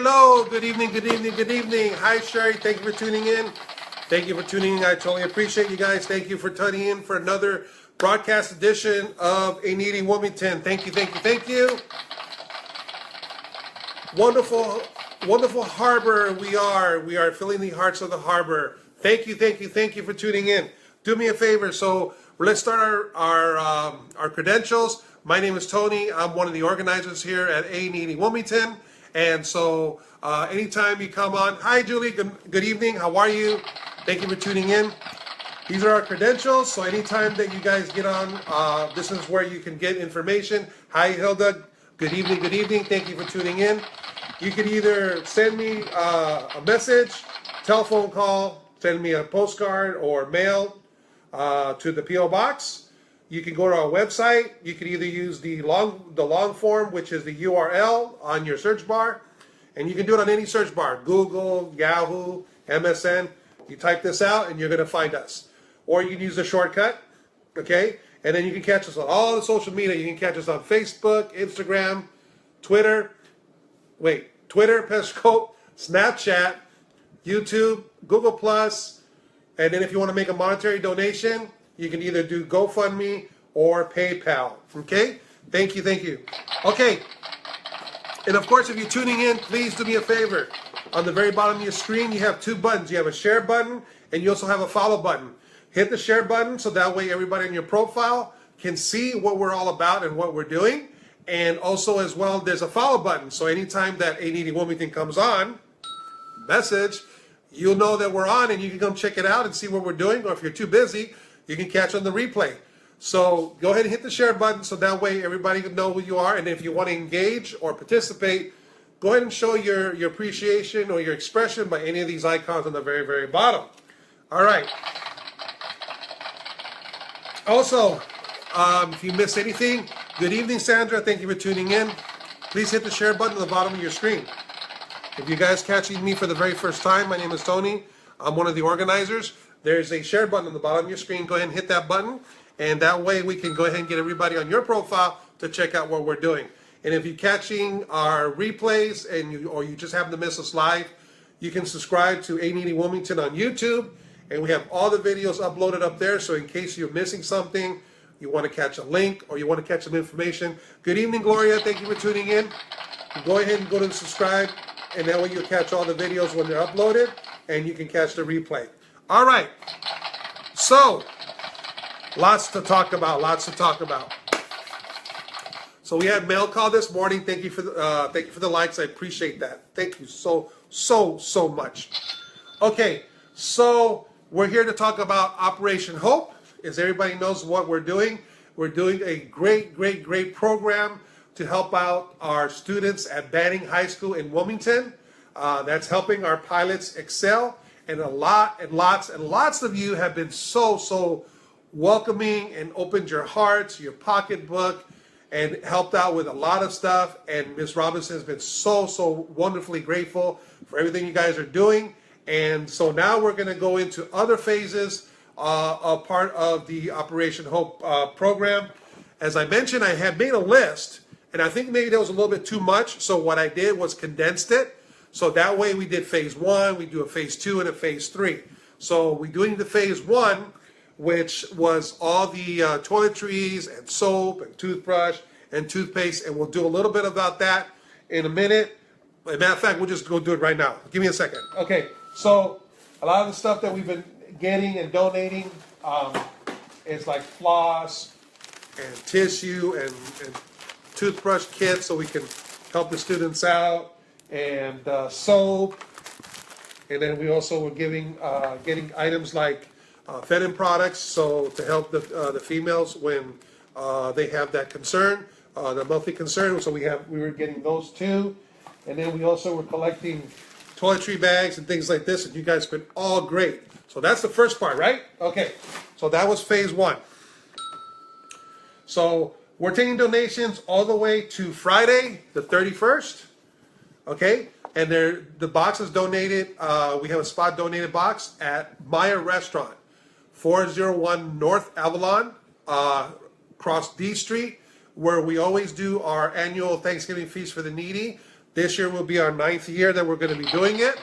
hello. Good evening, good evening, good evening. Hi, Sherry. Thank you for tuning in. Thank you for tuning in. I totally appreciate you guys. Thank you for tuning in for another broadcast edition of A Needy Wilmington. Thank you, thank you, thank you. Wonderful, wonderful harbor we are. We are filling the hearts of the harbor. Thank you, thank you, thank you for tuning in. Do me a favor. So let's start our credentials. My name is Tony. I'm one of the organizers here at A Needy Wilmington. And so anytime you come on, hi Julie, good evening, how are you? Thank you for tuning in. These are our credentials, so anytime that you guys get on, this is where you can get information. Hi Hilda, good evening, thank you for tuning in. You can either send me a message, telephone call, send me a postcard or mail to the P.O. Box. You can go to our website. You can either use the long form, which is the URL on your search bar, and you can do it on any search bar, Google, Yahoo, MSN. You type this out and you're going to find us. Or you can use the shortcut, okay? And then you can catch us on all the social media. You can catch us on Facebook, Instagram, Twitter, Periscope, Snapchat, YouTube, Google+, and then if you want to make a monetary donation, you can either do GoFundMe or PayPal, okay? Thank you, thank you. Okay, and of course, if you're tuning in, please do me a favor. On the very bottom of your screen, you have two buttons. You have a share button, and you also have a follow button. Hit the share button so that way everybody in your profile can see what we're all about and what we're doing. And also as well, there's a follow button. So anytime that A Needy Wilmington comes on, message, you'll know that we're on and you can come check it out and see what we're doing. Or if you're too busy, you can catch on the replay. So go ahead and hit the share button so that way everybody can know who you are. And if you want to engage or participate, go ahead and show your appreciation or your expression by any of these icons on the very, very bottom. All right. Also, if you miss anything, good evening, Sandra. Thank you for tuning in. Please hit the share button at the bottom of your screen. If you guys catching me for the very first time, my name is Tony. I'm one of the organizers. There's a share button on the bottom of your screen. Go ahead and hit that button, and that way we can go ahead and get everybody on your profile to check out what we're doing. And if you're catching our replays or you just happen to miss us live, you can subscribe to A Needy Wilmington on YouTube. And we have all the videos uploaded up there. So in case you're missing something, you want to catch a link or you want to catch some information. Good evening, Gloria. Thank you for tuning in. Go ahead and go to subscribe. And that way you'll catch all the videos when they're uploaded. And you can catch the replay. All right. So, lots to talk about. So we had mail call this morning. Thank you for the likes. I appreciate that. Thank you so much. Okay, so we're here to talk about Operation Hope. As everybody knows what we're doing a great program to help out our students at Banning High School in Wilmington. That's helping our pilots excel, and lots of you have been so welcoming and opened your hearts, your pocketbook, and helped out with a lot of stuff. And Ms. Robinson has been so wonderfully grateful for everything you guys are doing. And so now we're going to go into other phases of part of the Operation Hope program. As I mentioned, I had made a list, and I think maybe that was a little bit too much. So what I did was condensed it. So that way we did phase 1, we do a phase 2, and a phase 3. So we're doing the phase 1, which was all the toiletries and soap and toothbrush and toothpaste, and we'll do a little bit about that in a minute. As a matter of fact, we'll just go do it right now. Give me a second. Okay, so a lot of the stuff that we've been getting and donating is like floss and tissue and toothbrush kits so we can help the students out, and soap, and then we also were getting items like feminine products, so to help the females when they have that concern, the monthly concern. So we were getting those too, and then we also were collecting toiletry bags and things like this, and you guys have been all great. So that's the first part, right? Okay, so that was phase 1. So we're taking donations all the way to Friday, the 31st. Okay, and the box is donated. We have a spot donated box at Maya Restaurant, 401 North Avalon, across D Street, where we always do our annual Thanksgiving feast for the needy. This year will be our 9th year that we're going to be doing it.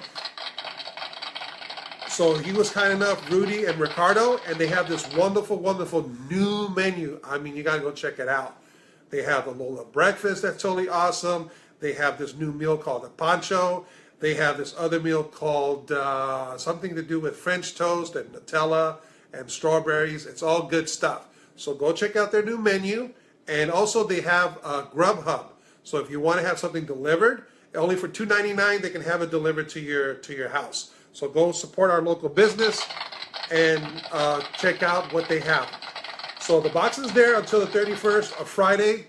So he was kind enough, Rudy and Ricardo, and they have this wonderful, wonderful new menu. I mean, you got to go check it out. They have the Lola breakfast that's totally awesome. They have this new meal called the Pancho. They have this other meal called something to do with French toast and Nutella and strawberries. It's all good stuff. So go check out their new menu. And also they have Grubhub. So if you want to have something delivered, only for $2.99 they can have it delivered to your house. So go support our local business and check out what they have. So the box is there until the 31st of Friday.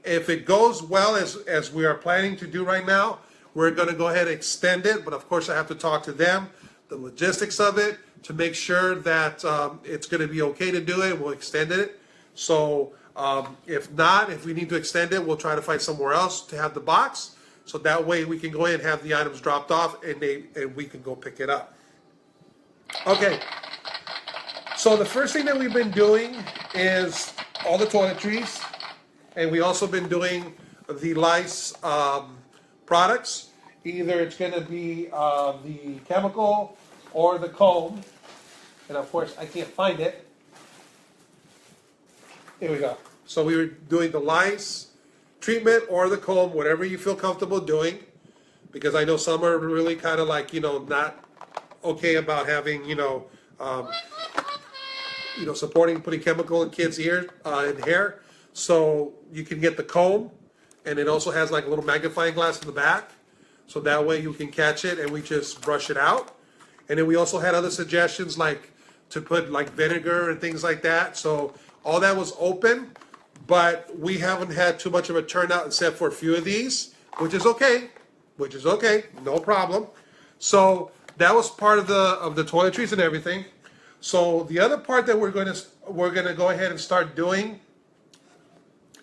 If it goes well as we are planning to do right now, we're going to go ahead and extend it. But of course I have to talk to them, the logistics of it, to make sure that it's going to be okay to do it. We'll extend it. So if not, if we need to extend it, we'll try to find somewhere else to have the box. So that way we can go ahead and have the items dropped off and we can go pick it up. Okay. So the first thing that we've been doing is all the toiletries. And we also been doing the lice products. Either it's going to be the chemical or the comb. And of course I can't find it. Here we go. So we were doing the lice treatment or the comb, whatever you feel comfortable doing, because I know some are really kind of like, not okay about having, supporting putting chemical in kids' ear and hair. So you can get the comb, and it also has like a little magnifying glass in the back, so that way you can catch it and we just brush it out. And then we also had other suggestions like to put like vinegar and things like that. So all that was open. But we haven't had too much of a turnout except for a few of these, which is okay, no problem. So that was part of the toiletries and everything. So the other part that we're gonna go ahead and start doing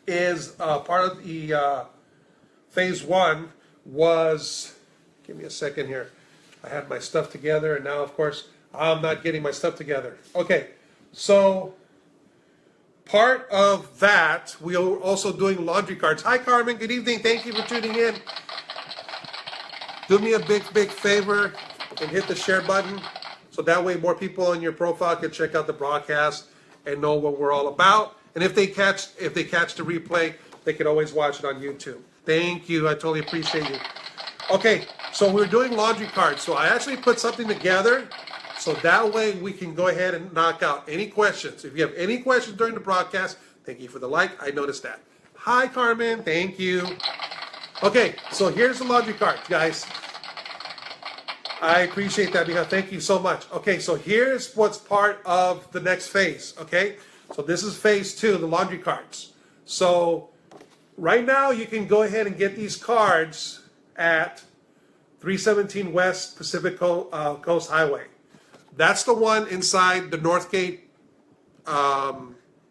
is part of the phase 1 was. Give me a second here. I had my stuff together, and now of course I'm not getting my stuff together. Okay, so. Part of that, we are also doing laundry cards. Hi, Carmen. Good evening. Thank you for tuning in. Do me a big favor and hit the share button so that way more people on your profile can check out the broadcast and know what we're all about. And if they catch the replay, they can always watch it on YouTube. Thank you. I totally appreciate you. Okay, so we're doing laundry cards. So I actually put something together. So that way we can go ahead and knock out any questions. If you have any questions during the broadcast, thank you for the like. I noticed that. Hi, Carmen. Thank you. Okay, so here's the laundry card, guys. I appreciate that, because thank you so much. Okay, so here's what's part of the next phase, okay? So this is phase 2, the laundry cards. So right now you can go ahead and get these cards at 317 West Pacific Coast Highway. That's the one inside the Northgate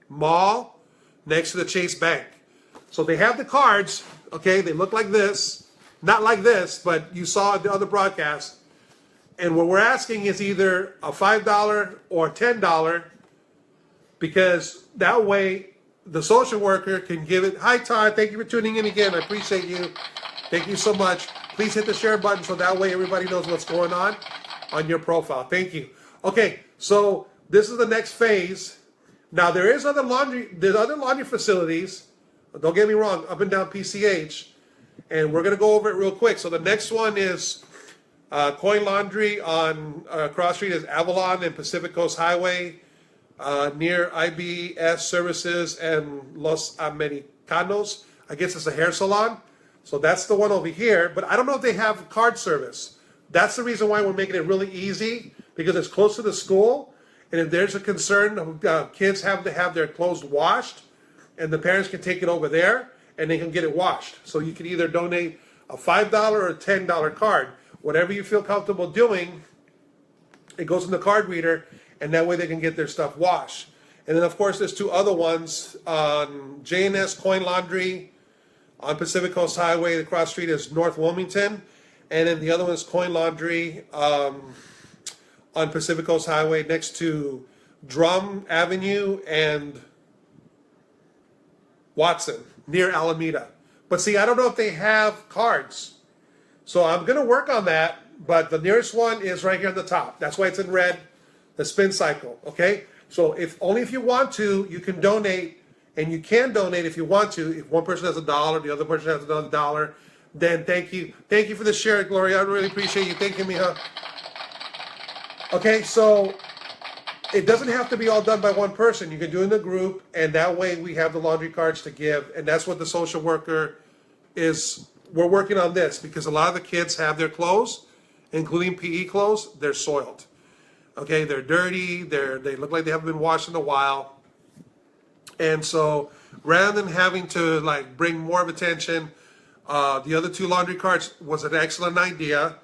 Mall next to the Chase Bank. So they have the cards, okay? They look like this. Not like this, but you saw the other broadcast. And what we're asking is either a $5 or $10, because that way the social worker can give it. Hi, Todd. Thank you for tuning in again. I appreciate you. Thank you so much. Please hit the share button so that way everybody knows what's going on your profile. Thank you. Okay, so this is the next phase. Now there's other laundry facilities. Don't get me wrong, up and down PCH, and we're gonna go over it real quick. So the next one is Coin Laundry on Cross Street is Avalon and Pacific Coast Highway, near IBS Services and Los Americanos. I guess it's a hair salon. So that's the one over here. But I don't know if they have card service. That's the reason why we're making it really easy, because it's close to the school. And if there's a concern, kids have to have their clothes washed, and the parents can take it over there and they can get it washed. So you can either donate a $5 or a $10 card. Whatever you feel comfortable doing, it goes in the card reader, and that way they can get their stuff washed. And then, of course, there's two other ones on J&S Coin Laundry on Pacific Coast Highway. The cross street is North Wilmington. And then the other one is Coin Laundry on Pacific Coast Highway next to Drum Avenue and Watson, near Alameda. But see, I don't know if they have cards. So I'm going to work on that, but the nearest one is right here on the top. That's why it's in red, the spin cycle, okay? So if you want to, you can donate, and you can donate if you want to. If one person has $1, the other person has another $1, then thank you. Thank you for the share, Gloria. I really appreciate you thanking me, huh? Okay, so it doesn't have to be all done by one person. You can do it in a group, and that way we have the laundry cards to give, and that's what the social worker is. We're working on this because a lot of the kids have their clothes, including PE clothes, they're soiled. Okay, they're dirty, they look like they haven't been washed in a while. And so rather than having to like bring more of attention, the other two laundry carts was an excellent idea,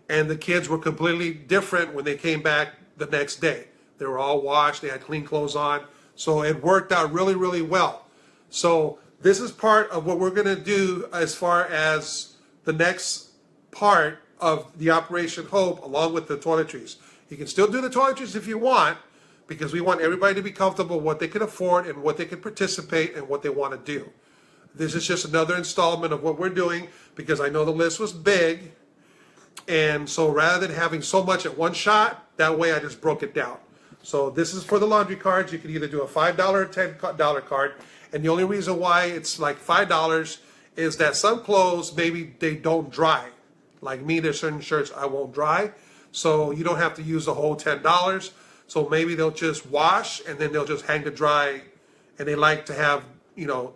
and the kids were completely different when they came back the next day. They were all washed, they had clean clothes on, so it worked out really, really well. So this is part of what we're going to do as far as the next part of the Operation Hope, along with the toiletries. You can still do the toiletries if you want, because we want everybody to be comfortable what they can afford and what they can participate and what they want to do. This is just another installment of what we're doing, because I know the list was big, and so rather than having so much at one shot, that way I just broke it down. So this is for the laundry cards. You can either do a $5 or $10 card. And the only reason why it's like $5 is that some clothes, maybe they don't dry. Like me, there's certain shirts I won't dry. So you don't have to use the whole $10. So maybe they'll just wash and then they'll just hang to dry. And they like to have,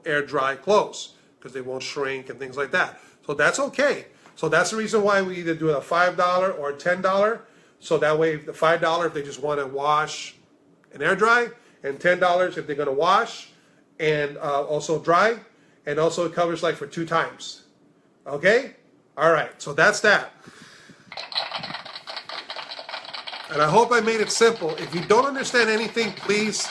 air dry clothes because they won't shrink and things like that. So that's okay. So that's the reason why we either do a $5 or a $10. So that way, the $5 if they just want to wash and air dry, and $10 if they're going to wash and also dry, and also it covers like for 2 times. Okay? All right, so that's that. And I hope I made it simple. If you don't understand anything, please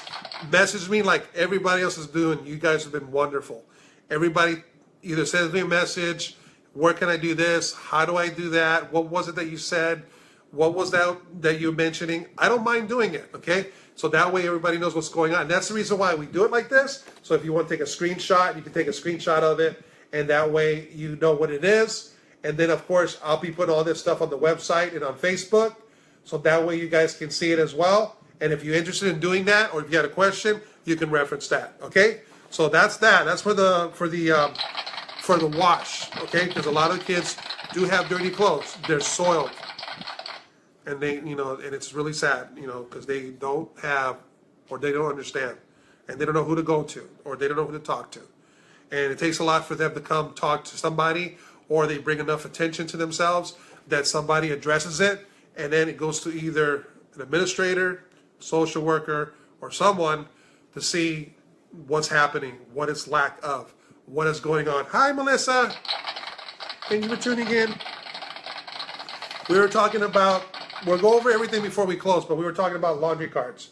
message me like everybody else is doing. You guys have been wonderful. Everybody either sends me a message, where can I do this? How do I do that? What was it that you said? What was that you're mentioning? I don't mind doing it, okay? So that way everybody knows what's going on. And that's the reason why we do it like this. So if you want to take a screenshot, you can take a screenshot of it, and that way you know what it is. And then, of course, I'll be putting all this stuff on the website and on Facebook, so that way you guys can see it as well. And if you're interested in doing that, or if you had a question, you can reference that, okay? So that's that. That's for the wash, okay? Because a lot of kids do have dirty clothes. They're soiled. And they, and it's really sad, because they don't have, or they don't understand, and they don't know who to go to, or they don't know who to talk to. And it takes a lot for them to come talk to somebody, or they bring enough attention to themselves that somebody addresses it, and then it goes to either an administrator, social worker, or someone to see what's happening, what it's lack of, what is going on. Hi, Melissa. Thank you for tuning in. We were talking about, we'll go over everything before we close, but we were talking about laundry cards.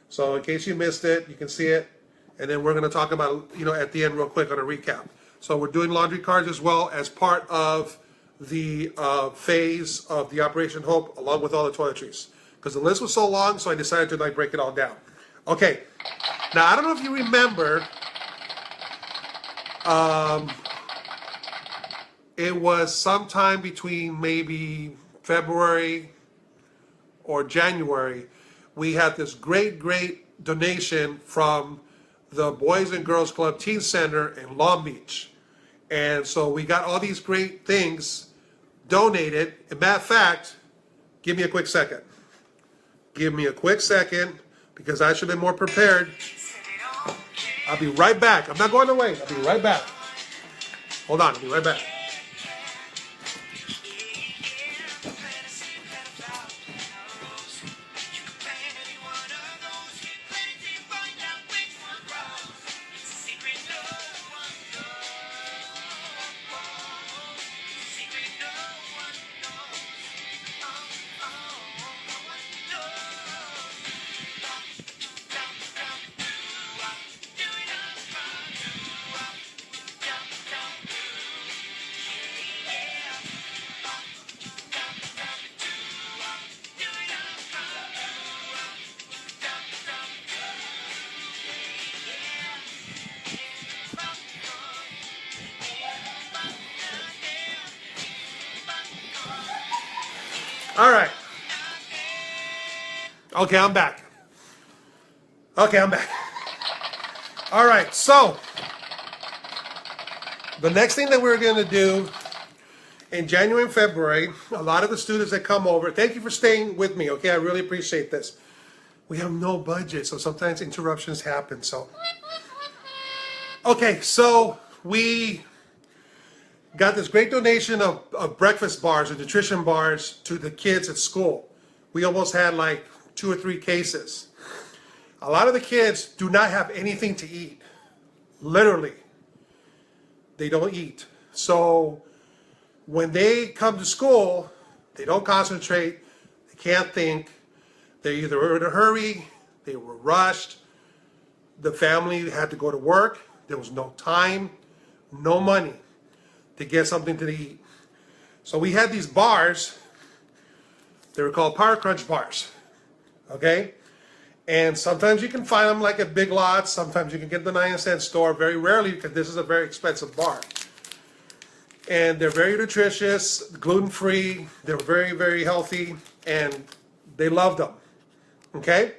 So in case you missed it, you can see it. And then we're going to talk about, at the end real quick on a recap. So we're doing laundry cards as well as part of the phase of the Operation Hope, along with all the toiletries. Because the list was so long, so I decided to break it all down. Okay. Now, I don't know if you remember, it was sometime between maybe February or January, we had this great donation from the Boys and Girls Club Teen Center in Long Beach. And so we got all these great things donated. And matter of fact, give me a quick second. Give me a quick second, because I should have been more prepared. I'll be right back. I'm not going away. I'll be right back. Hold on, I'll be right back. All right. Okay, I'm back. Okay, I'm back. All right, so the next thing that we're going to do in January and February, a lot of the students that come over, thank you for staying with me, okay? I really appreciate this. We have no budget, so sometimes interruptions happen, so. Okay, so we got this great donation of breakfast bars and nutrition bars to the kids at school. We almost had like 2 or 3 cases. A lot of the kids do not have anything to eat. Literally. They don't eat. So when they come to school, they don't concentrate, they can't think, they're either in a hurry, they were rushed, the family had to go to work, there was no time, no money to get something to eat. So we had these bars, they were called Power Crunch bars, okay? And sometimes you can find them like at Big Lots, sometimes you can get the 99-cent store, very rarely because this is a very expensive bar. And they're very nutritious, gluten-free, they're very, very healthy, and they loved them, okay?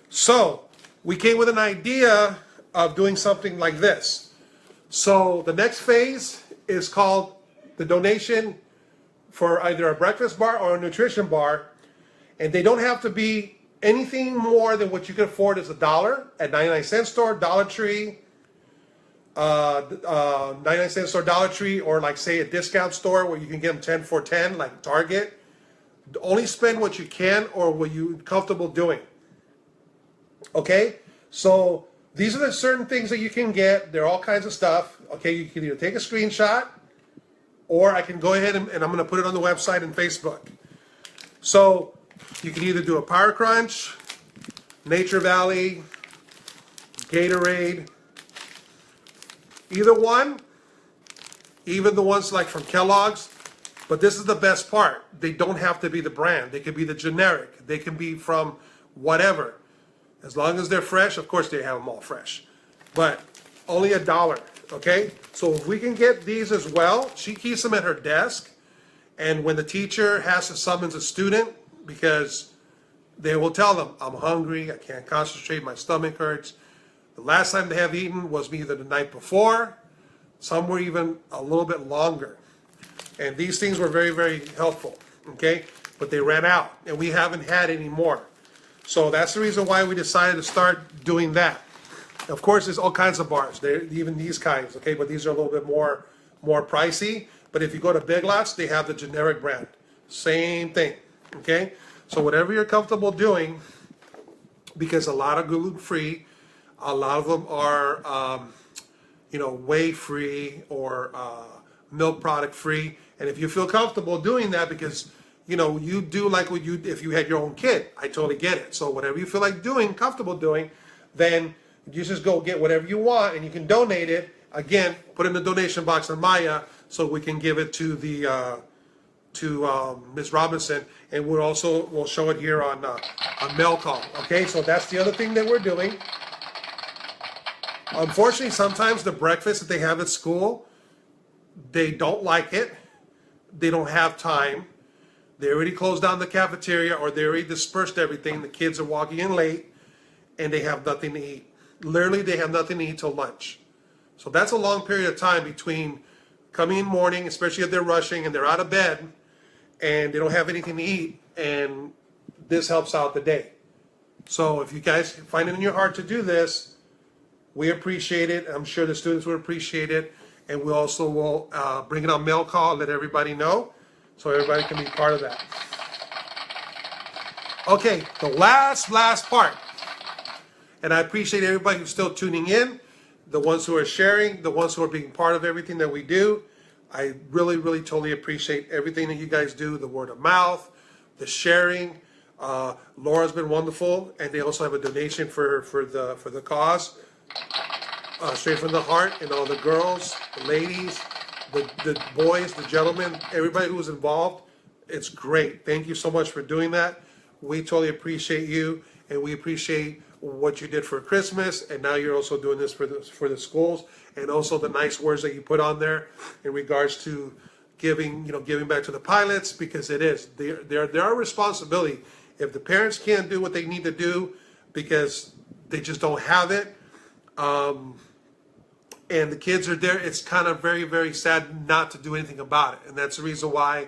So we came with an idea of doing something like this. So the next phase is called the donation for either a breakfast bar or a nutrition bar, and they don't have to be anything more than what you can afford is $1 at 99-cent store, Dollar Tree, 99-cent store, Dollar Tree, or like say a discount store where you can get them 10 for 10, like Target. Only spend what you can or what you're comfortable doing. Okay, so these are the certain things that you can get. There are all kinds of stuff. Okay, you can either take a screenshot, or I can go ahead and I'm going to put it on the website and Facebook. So you can either do a Power Crunch, Nature Valley, Gatorade, either one, even the ones like from Kellogg's. But this is the best part. They don't have to be the brand. They can be the generic. They can be from whatever. As long as they're fresh, of course they have them all fresh. But only $1, okay? So if we can get these as well, she keeps them at her desk. And when the teacher has to summons a student, because they will tell them, I'm hungry, I can't concentrate, my stomach hurts. The last time they have eaten was either the night before, some were even a little bit longer. And these things were very, very helpful, okay? But they ran out, and we haven't had any more. So that's the reason why we decided to start doing that. Of course, there's all kinds of bars, even these kinds, okay? But these are a little bit more pricey. But if you go to Big Lots, they have the generic brand. Same thing. Okay, so whatever you're comfortable doing, because a lot of gluten-free, a lot of them are, whey-free or milk product-free. And if you feel comfortable doing that, because you do like what you if you had your own kid, I totally get it. So whatever you feel like doing, comfortable doing, then you just go get whatever you want, and you can donate it. Again, put it in the donation box on Maya, so we can give it to the Ms. Robinson, and we'll show it here on Mail Call. Okay, so that's the other thing that we're doing. Unfortunately, sometimes the breakfast that they have at school, they don't like it. They don't have time. They already closed down the cafeteria, or they already dispersed everything. The kids are walking in late, and they have nothing to eat. Literally, they have nothing to eat till lunch. So that's a long period of time between coming in the morning, especially if they're rushing and they're out of bed, and they don't have anything to eat, and this helps out the day. So if you guys find it in your heart to do this, we appreciate it. I'm sure the students will appreciate it, and we also will bring it on Mail Call, let everybody know, so everybody can be part of that. Okay, the last part, and I appreciate everybody who's still tuning in, the ones who are sharing, the ones who are being part of everything that we do. I really, really totally appreciate everything that you guys do, the word of mouth, the sharing. Laura's been wonderful, and they also have a donation for the cause, straight from the heart, and all the girls, the ladies, the boys, the gentlemen, everybody who was involved. It's great. Thank you so much for doing that. We totally appreciate you, and we appreciate what you did for Christmas, and now you're also doing this for the schools, and also the nice words that you put on there in regards to giving back to the pilots, because it is their responsibility. If the parents can't do what they need to do because they just don't have it, and the kids are there, it's kind of very, very sad not to do anything about it. And that's the reason why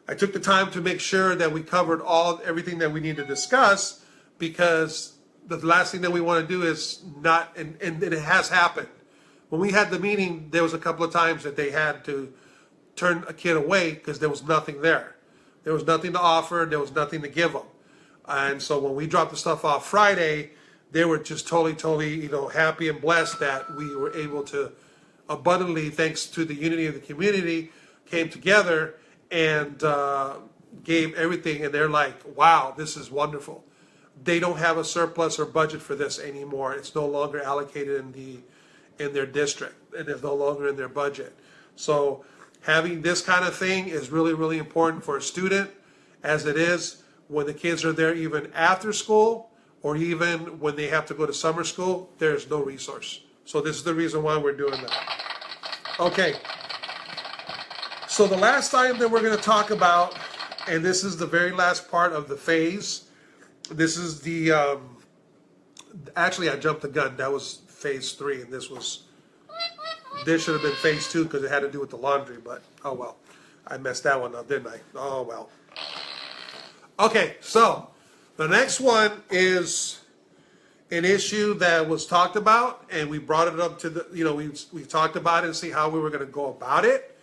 I took the time to make sure that we covered everything that we need to discuss, because the last thing that we want to do is not, and it has happened. When we had the meeting, there was a couple of times that they had to turn a kid away because there was nothing there. There was nothing to offer. There was nothing to give them. And so when we dropped the stuff off Friday, they were just totally, happy and blessed that we were able to abundantly, thanks to the unity of the community, came together and gave everything. And they're like, wow, this is wonderful. They don't have a surplus or budget for this anymore. It's no longer allocated in their district, and it's no longer in their budget. So having this kind of thing is really, really important for a student, as it is when the kids are there even after school, or even when they have to go to summer school. There's no resource. So this is the reason why we're doing that. Okay. So the last item that we're going to talk about, and this is the very last part of the phase. This is the, actually I jumped the gun. That was phase 3, and this should have been phase 2 because it had to do with the laundry, but oh well. I messed that one up, didn't I? Oh well. Okay, so the next one is an issue that was talked about, and we brought it up to the, we talked about it and see how we were going to go about it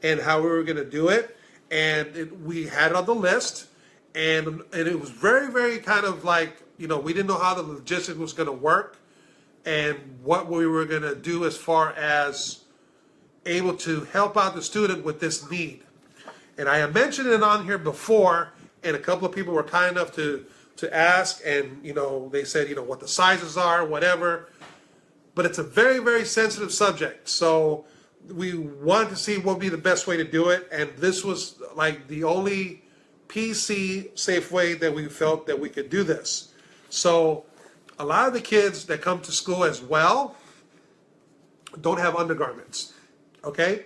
and how we were going to do it. And we had it on the list, and it was very, very kind of like, we didn't know how the logistics was going to work and what we were going to do as far as able to help out the student with this need. And I had mentioned it on here before, and a couple of people were kind enough to ask, and they said what the sizes are, whatever. But it's a very, very sensitive subject, so we wanted to see what would be the best way to do it, and this was like the only PC safe way that we felt that we could do this. So a lot of the kids that come to school as well don't have undergarments. Okay,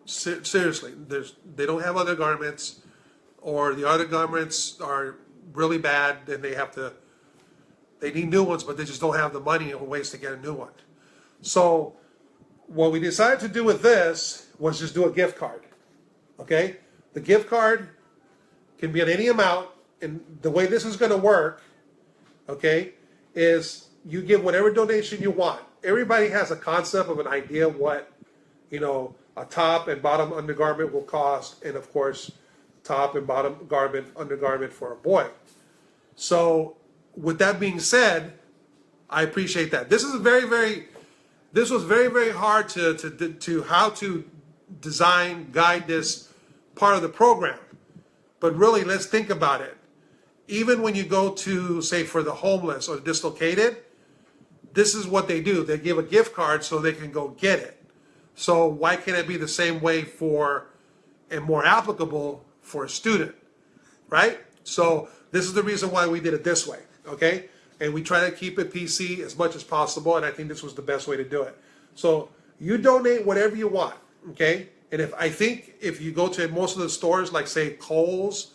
seriously, they don't have undergarments, or the undergarments are really bad, and they need new ones, but they just don't have the money or ways to get a new one. So what we decided to do with this was just do a gift card. Okay, the gift card can be at any amount, and the way this is going to work, okay, is you give whatever donation you want. Everybody has a concept of an idea of what a top and bottom undergarment will cost, and of course top and bottom undergarment for a boy. So with that being said, I appreciate that. This was very, very hard to how to design, guide this part of the program. But really, let's think about it. Even when you go to, say, for the homeless or the dislocated, this is what they do. They give a gift card so they can go get it. So why can't it be the same way for, and more applicable for a student, right? So this is the reason why we did it this way, okay? And we try to keep it PC as much as possible, and I think this was the best way to do it. So you donate whatever you want, okay? And if you go to most of the stores, like say Kohl's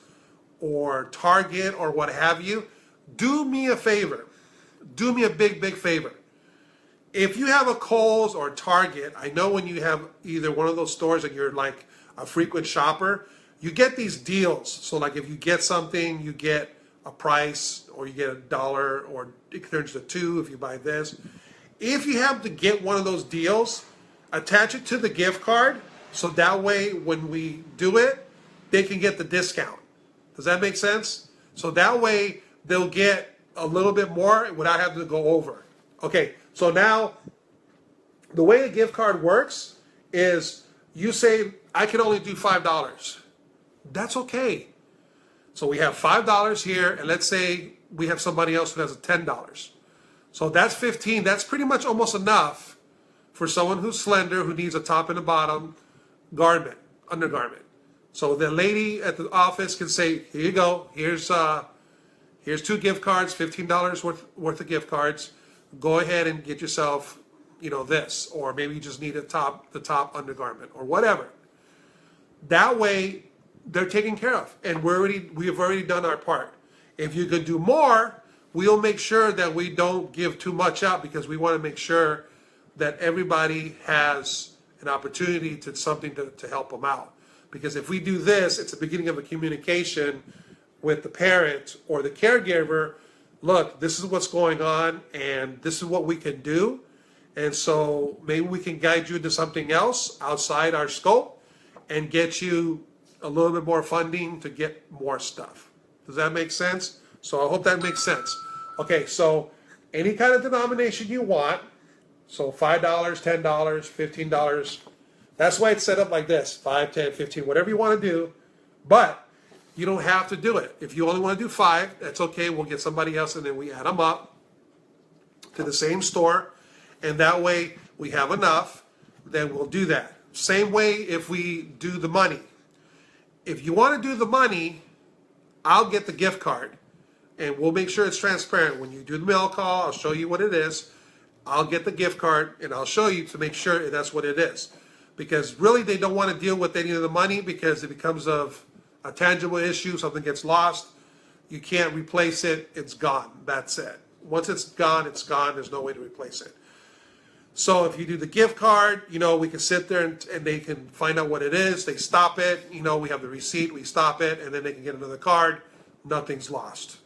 or Target or what have you, do me a favor. Do me a big, big favor. If you have a Kohl's or Target, I know when you have either one of those stores and you're like a frequent shopper, you get these deals. So like if you get something, you get a price, or you get $1, or it turns to $2 if you buy this. If you have to get one of those deals, attach it to the gift card, so that way when we do it, they can get the discount. Does that make sense? So that way they'll get a little bit more without having to go over. Okay, so now the way a gift card works is you say, I can only do $5. That's okay. So we have $5 here, and let's say we have somebody else who has $10. So that's 15. That's pretty much almost enough for someone who's slender, who needs a top and a bottom garment, undergarment. So the lady at the office can say, here you go. Here's 2 gift cards, $15 worth of gift cards. Go ahead and get yourself, this, or maybe you just need the top undergarment or whatever. That way, they're taken care of, and we have already done our part. If you could do more, we'll make sure that we don't give too much out, because we want to make sure that everybody has an opportunity to something to help them out. Because if we do this, it's the beginning of a communication with the parent or the caregiver. Look, this is what's going on, and this is what we can do. And so maybe we can guide you into something else outside our scope and get you a little bit more funding to get more stuff. Does that make sense? So I hope that makes sense. Okay, so any kind of denomination you want, so $5, $10, $15, that's why it's set up like this, 5, 10, 15, whatever you want to do, but you don't have to do it. If you only want to do 5, that's okay, we'll get somebody else and then we add them up to the same store, and that way we have enough, then we'll do that. Same way if we do the money. If you want to do the money, I'll get the gift card, and we'll make sure it's transparent. When you do the mail call, I'll show you what it is. I'll get the gift card, and I'll show you to make sure that's what it is. Because really, they don't want to deal with any of the money, because it becomes of a tangible issue. Something gets lost, you can't replace it. It's gone. That's it. Once it's gone, it's gone. There's no way to replace it. So if you do the gift card, we can sit there and they can find out what it is. They stop it. We have the receipt. We stop it, and then they can get another card. Nothing's lost.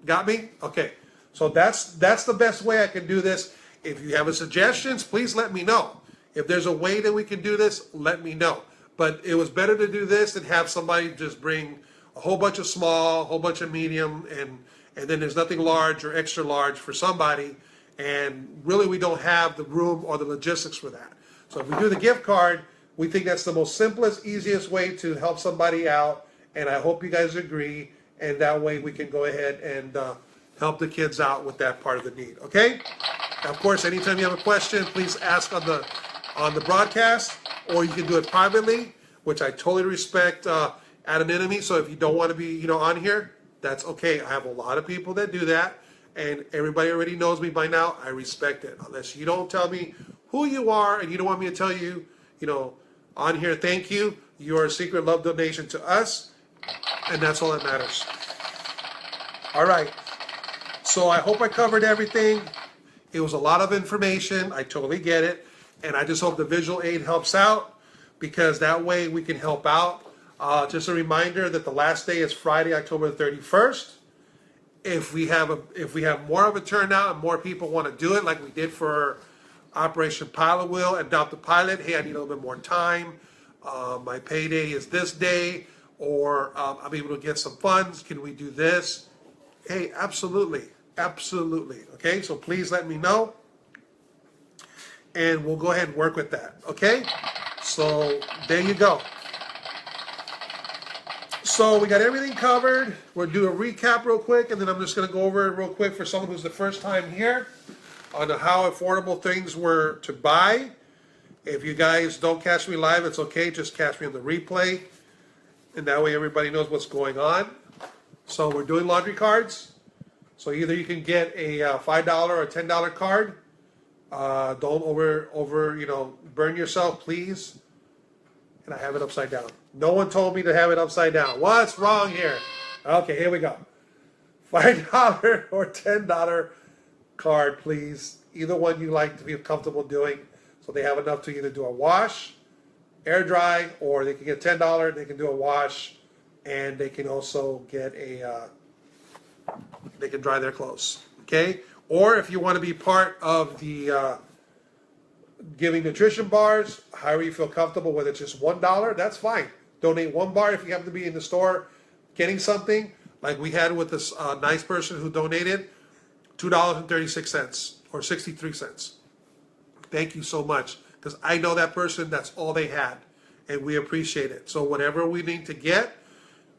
Got me? Okay. So that's the best way I can do this. If you have suggestions, please let me know. If there's a way that we can do this, let me know. But it was better to do this than have somebody just bring a whole bunch of small, a whole bunch of medium, and then there's nothing large or extra large for somebody. And really, we don't have the room or the logistics for that. So if we do the gift card, we think that's the most simplest, easiest way to help somebody out. And I hope you guys agree. And that way we can go ahead and help the kids out with that part of the need. Okay? Now, of course, anytime you have a question, please ask on the broadcast, or you can do it privately, which I totally respect anonymity. So if you don't want to be on here, that's okay. I have a lot of people that do that. And everybody already knows me by now. I respect it. Unless you don't tell me who you are and you don't want me to tell you, on here, thank you. You are a secret love donation to us. And that's all that matters. All right. So I hope I covered everything. It was a lot of information. I totally get it. And I just hope the visual aid helps out, because that way we can help out. Just a reminder that the last day is Friday, October 31st. If we have more of a turnout and more people want to do it, like we did for Operation Pilot Wheel, Adopt a Pilot, hey, I need a little bit more time. My payday is this day, or I'm able to get some funds. Can we do this? Hey, absolutely. Absolutely. Okay, so please let me know, and we'll go ahead and work with that. Okay, so there you go. So we got everything covered. We'll do a recap real quick, and then I'm just going to go over it real quick for someone who's the first time here on how affordable things were to buy. If you guys don't catch me live, it's okay. Just catch me on the replay, and that way everybody knows what's going on. So we're doing laundry cards. So either you can get a $5 or $10 card. Don't burn yourself, please. And I have it upside down. No one told me to have it upside down. What's wrong here? Okay, here we go. $5 or $10 card, please. Either one you like to feel comfortable doing. So they have enough to either do a wash, air dry, or they can get $10. They can do a wash, and they can also get they can dry their clothes. Okay? Or if you want to be part of the giving nutrition bars, however you feel comfortable, whether it's just $1, that's fine. Donate 1 bar if you happen to be in the store getting something, like we had with this nice person who donated $2.36 or 63 cents. Thank you so much, because I know that person, that's all they had, and we appreciate it. So whatever we need to get,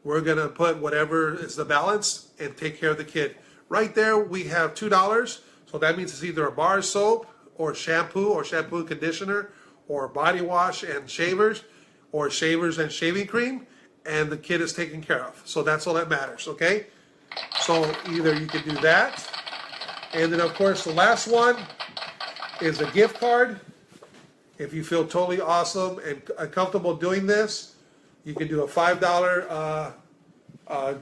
we're going to put whatever is the balance and take care of the kid. Right there, we have $2, so that means it's either a bar of soap or shampoo and conditioner, or body wash and shavers, or shavers and shaving cream, and the kid is taken care of. So that's all that matters, okay? So either you can do that, and then of course the last one is a gift card. If you feel totally awesome and comfortable doing this, You can do a $5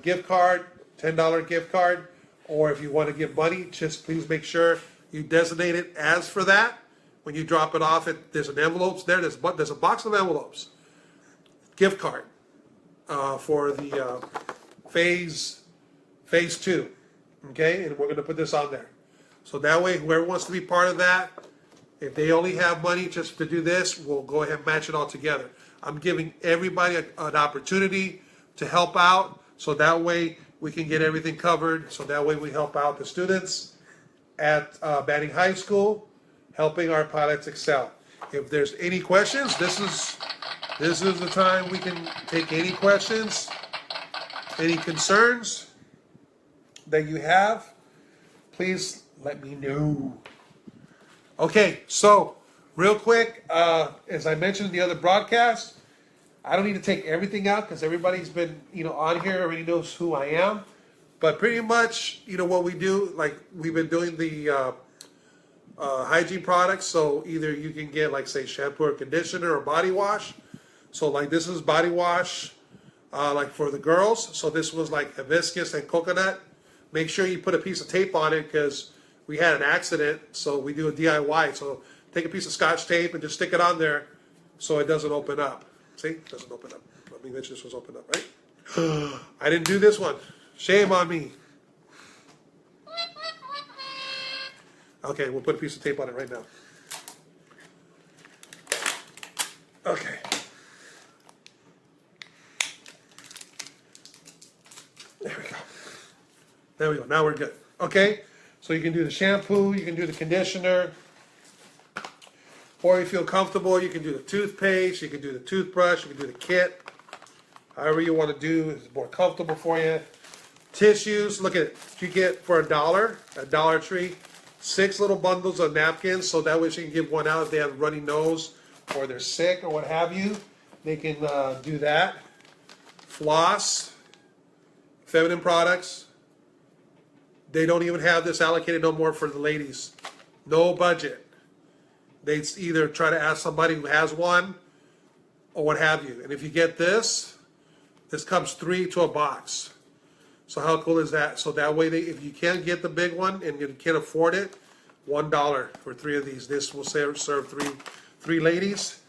gift card, $10 gift card, or if you want to give money, just please make sure you designate it as for that. When you drop it off, there's an envelopes there. There's a box of envelopes, gift card for the phase 2. Okay, and we're going to put this on there. So that way, whoever wants to be part of that, if they only have money just to do this, we'll go ahead and match it all together. I'm giving everybody an opportunity to help out, so that way we can get everything covered. So that way we help out the students at Banning High School, helping our pilots excel. If there's any questions, this is the time we can take any questions, any concerns that you have. Please let me know. Okay, so real quick, as I mentioned in the other broadcast, I don't need to take everything out because everybody's been, on here already knows who I am. But pretty much, what we do, like we've been doing the hygiene products. So either you can get like say shampoo or conditioner or body wash. So like this is body wash, like for the girls. So this was like hibiscus and coconut. Make sure you put a piece of tape on it because we had an accident. So we do a DIY. So take a piece of Scotch tape and just stick it on there so it doesn't open up. See, it doesn't open up. Let me mention this was opened up, right? I didn't do this one. Shame on me. Okay, we'll put a piece of tape on it right now. Okay. There we go. There we go. Now we're good. Okay, so you can do the shampoo, you can do the conditioner, or if you feel comfortable, you can do the toothpaste, you can do the toothbrush, you can do the kit. However you want to do is more comfortable for you. Tissues, look at it. You get for $1 at Dollar Tree, 6 little bundles of napkins, so that way you can give one out if they have a runny nose or they're sick or what have you. They can do that. Floss, feminine products. They don't even have this allocated no more for the ladies. No budget. They either try to ask somebody who has one or what have you. And if you get this comes 3 to a box. So how cool is that? So that way, if you can't get the big one and you can't afford it, $1 for 3 of these. This will serve three ladies.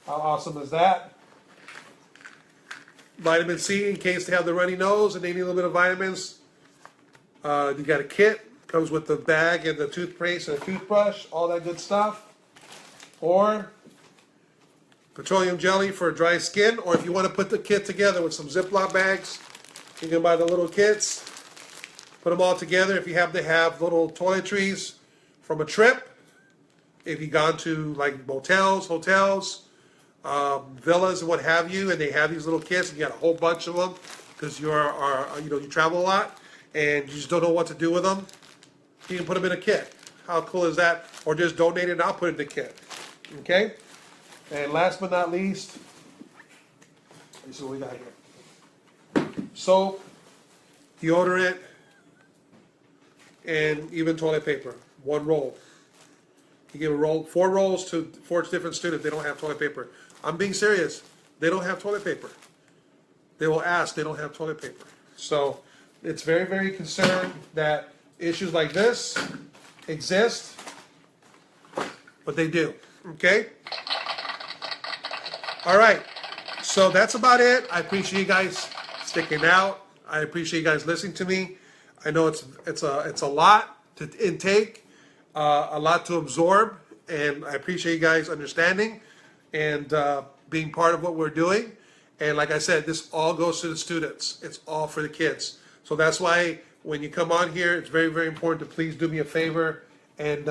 How awesome is that? Vitamin C in case they have the runny nose and they need a little bit of vitamins. You got a kit. Comes with the bag and the toothpaste and the toothbrush, all that good stuff. Or petroleum jelly for dry skin. Or if you want to put the kit together with some Ziploc bags, you can buy the little kits. Put them all together. If you have to have little toiletries from a trip, if you've gone to like motels, hotels, villas, and what have you, and they have these little kits, and you got a whole bunch of them because you you travel a lot and you just don't know what to do with them. You can put them in a kit. How cool is that? Or just donate it and I'll put it in the kit. Okay? And last but not least, this is what we got here. Soap, deodorant, and even toilet paper. 1 roll. You give 4 rolls to 4 different students. They don't have toilet paper. I'm being serious. They don't have toilet paper. They will ask. They don't have toilet paper. So it's very, very concerned that issues like this exist, but they do. Okay? All right. So that's about it. I appreciate you guys sticking out. I appreciate you guys listening to me. I know it's a lot to intake, a lot to absorb, and I appreciate you guys understanding and being part of what we're doing. And like I said, this all goes to the students. It's all for the kids. So that's why when you come on here, it's very, very important to please do me a favor. And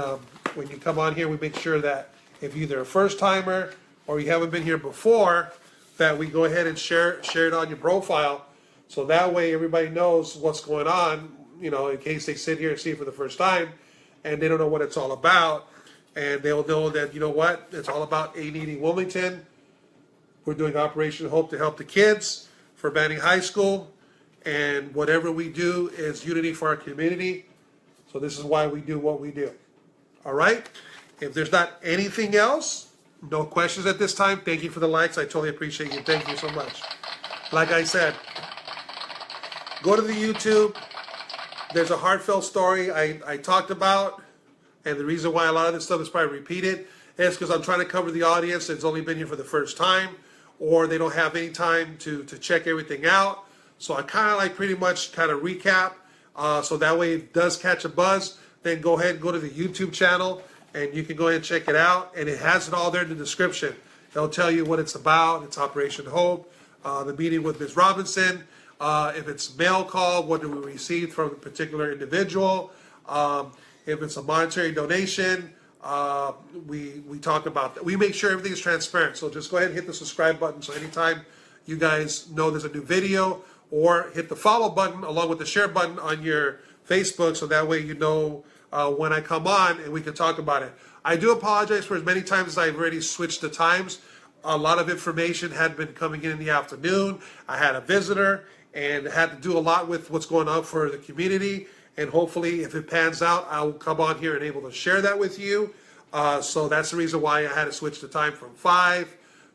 when you come on here, we make sure that if you're either a first timer or you haven't been here before, that we go ahead and share it on your profile. So that way everybody knows what's going on, in case they sit here and see it for the first time and they don't know what it's all about. And they'll know that, it's all about A&E Wilmington. We're doing Operation Hope to help the kids for Banning High School. And whatever we do is unity for our community. So this is why we do what we do. All right? If there's not anything else, No questions at this time. Thank you for the likes. I totally appreciate you. Thank you so much. Like I said, go to the YouTube. There's a heartfelt story I talked about, and the reason why a lot of this stuff is probably repeated is because I'm trying to cover the audience that's only been here for the first time, or they don't have any time to check everything out. So I kind of like pretty much kind of recap, so that way it does catch a buzz. Then go ahead and go to the YouTube channel, and you can go ahead and check it out. And it has it all there in the description. It'll tell you what it's about. It's Operation Hope, the meeting with Ms. Robinson. If it's mail call, what do we receive from a particular individual? If it's a monetary donation, we talk about that. We make sure everything is transparent. So just go ahead and hit the subscribe button. So anytime you guys know there's a new video, or hit the follow button along with the share button on your Facebook, so that way you know when I come on and we can talk about it. I do apologize for as many times as I've already switched the times. A lot of information had been coming in the afternoon. I had a visitor and had to do a lot with what's going on for the community. And hopefully, if it pans out, I will come on here and able to share that with you. So that's the reason why I had to switch the time from 5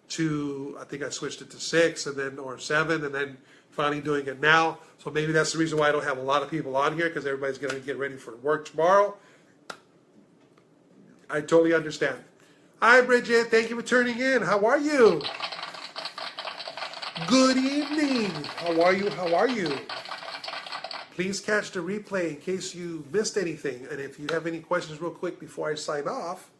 to, I think I switched it to 6 and then, or 7, and then finally doing it now. So maybe that's the reason why I don't have a lot of people on here, because everybody's going to get ready for work tomorrow. I totally understand. Hi, Bridget. Thank you for tuning in. How are you? Good evening. How are you? How are you? Please catch the replay in case you missed anything. And if you have any questions real quick before I sign off,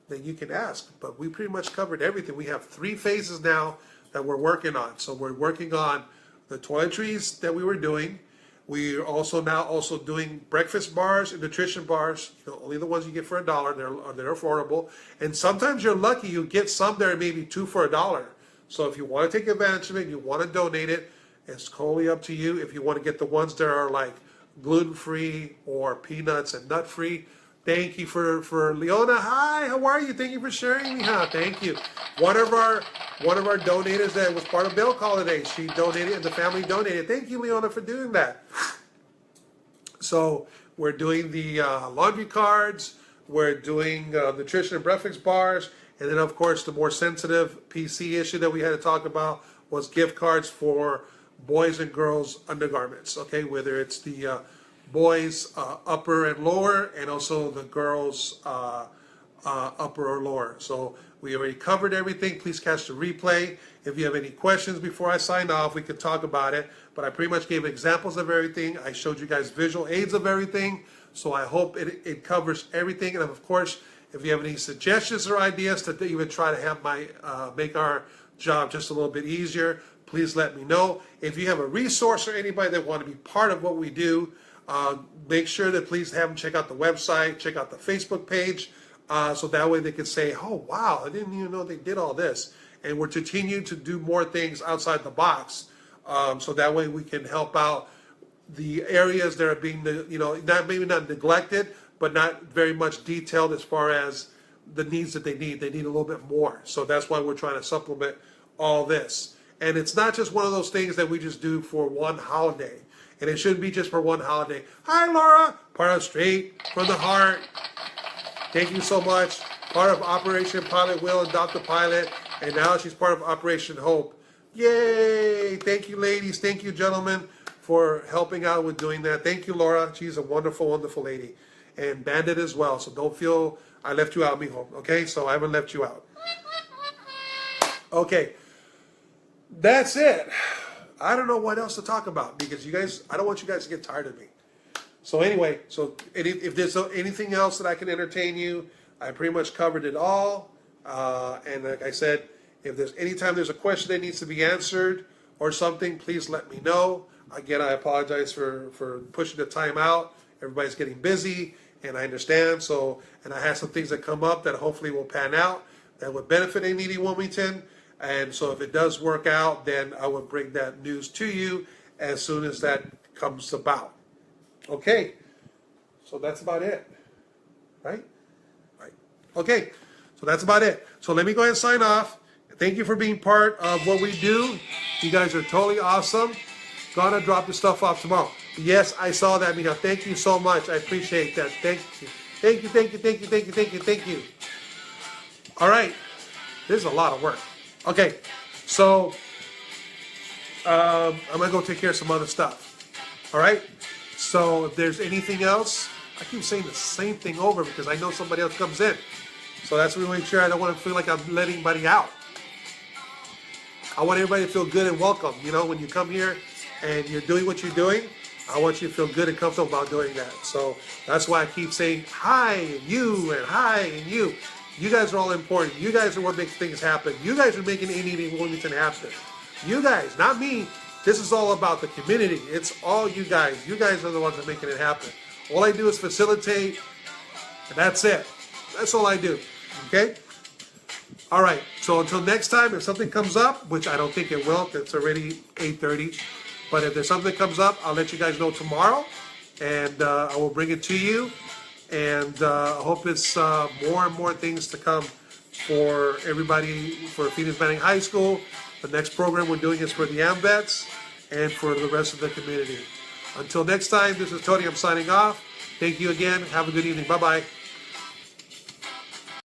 then you can ask. But we pretty much covered everything. We have 3 phases now that we're working on. So we're working on the toiletries that we were doing. We are also now doing breakfast bars and nutrition bars. You know, only the ones you get for $1. They're affordable. And sometimes you're lucky, you get some that are maybe 2 for $1. So if you want to take advantage of it, you want to donate it, it's totally up to you. If you want to get the ones that are like gluten-free or peanuts and nut-free, thank you for Leona. Hi, how are you? Thank you for sharing me. Thank you. One of our donators that was part of Milk Holiday, she donated and the family donated. Thank you, Leona, for doing that. So we're doing the laundry cards. We're doing nutrition and breakfast bars. And then, of course, the more sensitive PC issue that we had to talk about was gift cards for boys and girls undergarments. Okay, whether it's the boys upper and lower, and also the girls upper or lower. So we already covered everything. Please catch the replay. If you have any questions before I sign off, we can talk about it. But I pretty much gave examples of everything. I showed you guys visual aids of everything. So I hope it covers everything. And of course, if you have any suggestions or ideas to even try to have make our job just a little bit easier, please let me know. If you have a resource or anybody that want to be part of what we do, make sure that please have them check out the website, check out the Facebook page, so that way they can say, oh, wow, I didn't even know they did all this. And we're continuing to do more things outside the box, so that way we can help out the areas that are being, maybe not neglected, but not very much detailed as far as the needs that they need. They need a little bit more. So that's why we're trying to supplement all this. And it's not just one of those things that we just do for one holiday. And it shouldn't be just for one holiday. Hi, Laura. Part of Straight from the Heart. Thank you so much. Part of Operation Pilot Will and Dr. Pilot. And now she's part of Operation Hope. Yay. Thank you, ladies. Thank you, gentlemen, for helping out with doing that. Thank you, Laura. She's a wonderful, wonderful lady. And Bandit as well. So don't feel I left you out, mijo. Okay? So I haven't left you out. Okay. That's it. I don't know what else to talk about because you guys, I don't want you guys to get tired of me. So anyway, if there's anything else that I can entertain you, I pretty much covered it all. And like I said, if there's anytime there's a question that needs to be answered or something, please let me know. Again, I apologize for pushing the time out. Everybody's getting busy, and I understand. So, and I have some things that come up that hopefully will pan out that would benefit AD Wilmington. And so if it does work out, then I will bring that news to you as soon as that comes about. Okay, so that's about it, right? Right. Okay, so that's about it. So let me go ahead and sign off. Thank you for being part of what we do. You guys are totally awesome. Gonna drop the stuff off tomorrow. Yes, I saw that, Miguel. Thank you so much. I appreciate that. Thank you. Thank you, thank you, thank you, thank you, thank you, thank you. All right. This is a lot of work. Okay, so I'm gonna go take care of some other stuff. All right. So if there's anything else, I keep saying the same thing over because I know somebody else comes in. So that's what we make sure I don't want to feel like I'm letting anybody out. I want everybody to feel good and welcome. You know, when you come here and you're doing what you're doing, I want you to feel good and comfortable about doing that. So that's why I keep saying hi and you and hi and you. You guys are all important. You guys are what makes things happen. You guys are making anything Wilmington happen. You guys, not me. This is all about the community. It's all you guys. You guys are the ones that are making it happen. All I do is facilitate, and that's it. That's all I do. Okay? All right. So until next time, if something comes up, which I don't think it will, because it's already 8:30. But if there's something that comes up, I'll let you guys know tomorrow, and I will bring it to you. And I hope it's more and more things to come for everybody, for Phoenix Manning High School. The next program we're doing is for the AMVETs and for the rest of the community. Until next time, this is Tony. I'm signing off. Thank you again. Have a good evening. Bye-bye.